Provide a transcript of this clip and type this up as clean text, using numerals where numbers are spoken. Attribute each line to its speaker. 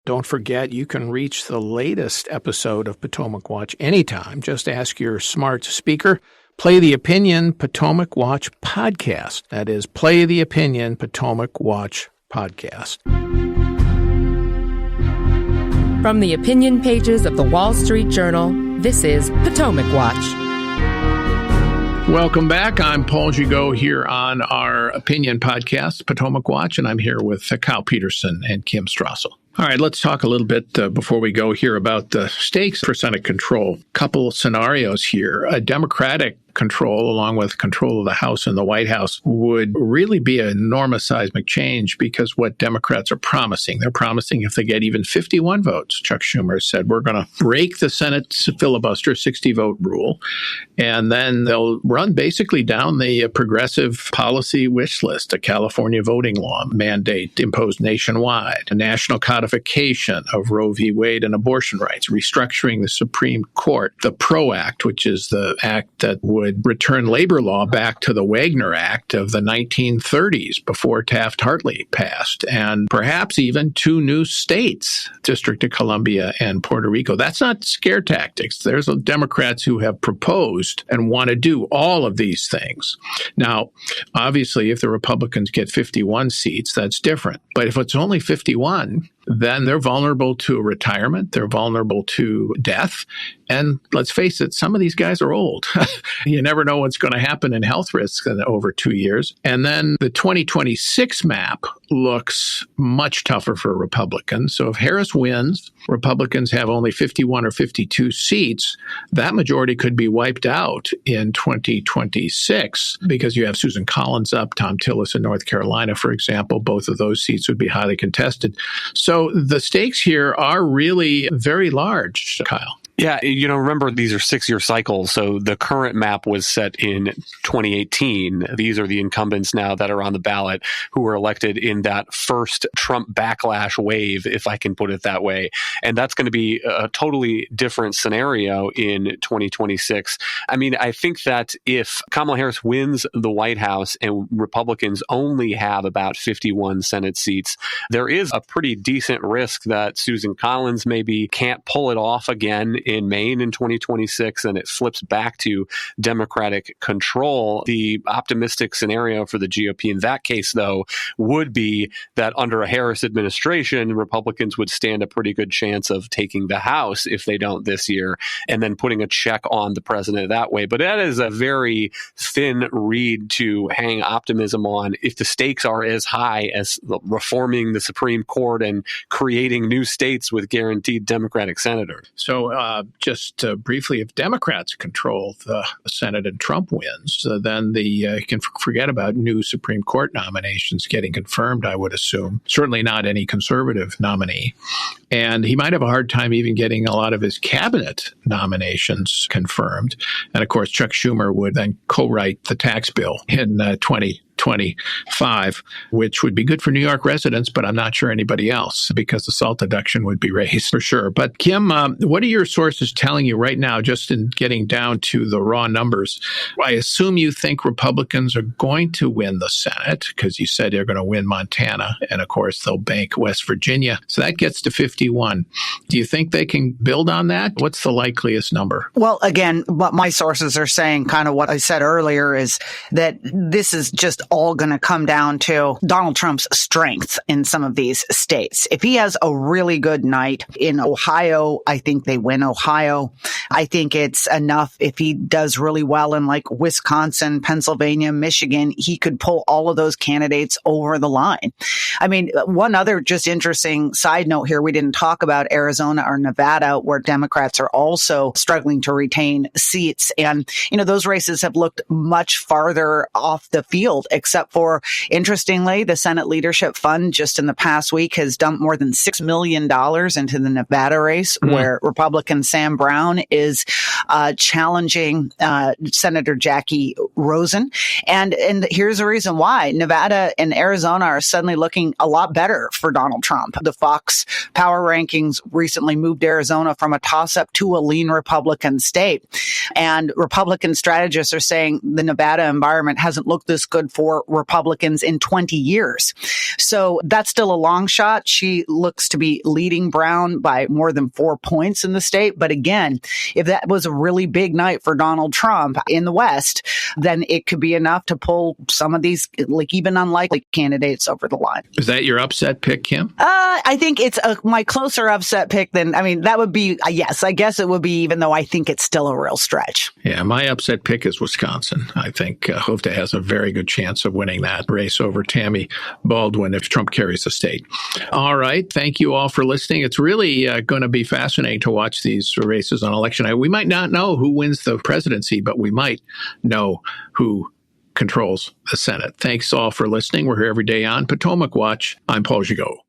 Speaker 1: Don't forget, you can reach the latest episode of Potomac Watch anytime. Just ask your smart speaker, play the Opinion Potomac Watch podcast. That is, play the Opinion Potomac Watch podcast.
Speaker 2: From the opinion pages of the Wall Street Journal, this is Potomac Watch.
Speaker 1: Welcome back. I'm Paul Gigot here on our opinion podcast, Potomac Watch, and I'm here with Kyle Peterson and Kim Strassel. All right, let's talk a little bit before we go here about the stakes for Senate control. Couple of scenarios here. A Democratic control, along with control of the House and the White House, would really be an enormous seismic change because what Democrats are promising, they're promising if they get even 51 votes, Chuck Schumer said, we're going to break the Senate's filibuster 60-vote rule, and then they'll run basically down the progressive policy wish list, a California voting law mandate imposed nationwide, a national codification of Roe v. Wade and abortion rights, restructuring the Supreme Court, the PRO Act, which is the act that would return labor law back to the Wagner Act of the 1930s before Taft-Hartley passed, and perhaps even 2 new states, District of Columbia and Puerto Rico. That's not scare tactics. There's Democrats who have proposed and want to do all of these things. Now, obviously, if the Republicans get 51 seats, that's different. But if it's only 51, then they're vulnerable to retirement. They're vulnerable to death. And let's face it, some of these guys are old. You never know what's going to happen in health risks in over 2 years. And then the 2026 map looks much tougher for Republicans. So if Harris wins, Republicans have only 51 or 52 seats. That majority could be wiped out in 2026 because you have Susan Collins up, Tom Tillis in North Carolina, for example. Both of those seats would be highly contested. So the stakes here are really very large, Kyle.
Speaker 3: Yeah, remember, these are 6-year cycles. So the current map was set in 2018. These are the incumbents now that are on the ballot who were elected in that first Trump backlash wave, if I can put it that way. And that's going to be a totally different scenario in 2026. I mean, I think that if Kamala Harris wins the White House and Republicans only have about 51 Senate seats, there is a pretty decent risk that Susan Collins maybe can't pull it off again in Maine in 2026, and it flips back to Democratic control. The optimistic scenario for the GOP in that case, though, would be that under a Harris administration, Republicans would stand a pretty good chance of taking the House if they don't this year, and then putting a check on the president that way. But that is a very thin reed to hang optimism on if the stakes are as high as reforming the Supreme Court and creating new states with guaranteed Democratic senators.
Speaker 1: So just briefly, if Democrats control the Senate and Trump wins, then you can forget about new Supreme Court nominations getting confirmed, I would assume. Certainly not any conservative nominee. And he might have a hard time even getting a lot of his cabinet nominations confirmed. And of course, Chuck Schumer would then co-write the tax bill in 2025, which would be good for New York residents, but I'm not sure anybody else because the SALT deduction would be raised for sure. But Kim, what are your sources telling you right now, just in getting down to the raw numbers? I assume you think Republicans are going to win the Senate because you said they're going to win Montana, and of course they'll bank West Virginia. So that gets to 51. Do you think they can build on that? What's the likeliest number?
Speaker 4: Well, again, what my sources are saying, kind of what I said earlier, is that this is just all going to come down to Donald Trump's strength in some of these states. If he has a really good night in Ohio, I think they win Ohio. I think it's enough if he does really well in like Wisconsin, Pennsylvania, Michigan, he could pull all of those candidates over the line. I mean, one other just interesting side note here, we didn't talk about Arizona or Nevada, where Democrats are also struggling to retain seats. And, those races have looked much farther off the field, except for, interestingly, the Senate Leadership Fund just in the past week has dumped more than $6 million into the Nevada race, where Republican Sam Brown is challenging Senator Jackie Rosen. And here's the reason why. Nevada and Arizona are suddenly looking a lot better for Donald Trump. The Fox Power Rankings recently moved Arizona from a toss-up to a lean Republican state. And Republican strategists are saying the Nevada environment hasn't looked this good for for Republicans in 20 years. So that's still a long shot. She looks to be leading Brown by more than 4 points in the state. But again, if that was a really big night for Donald Trump in the West, then it could be enough to pull some of these, like, even unlikely candidates over the line.
Speaker 1: Is that your upset pick, Kim?
Speaker 4: I think it's my closer upset pick than, I mean, that would be, yes, I guess it would be, even though I think it's still a real stretch.
Speaker 1: Yeah, my upset pick is Wisconsin. I think Hoofda has a very good chance of winning that race over Tammy Baldwin if Trump carries the state. All right. Thank you all for listening. It's really going to be fascinating to watch these races on election night. We might not know who wins the presidency, but we might know who controls the Senate. Thanks all for listening. We're here every day on Potomac Watch. I'm Paul Gigot.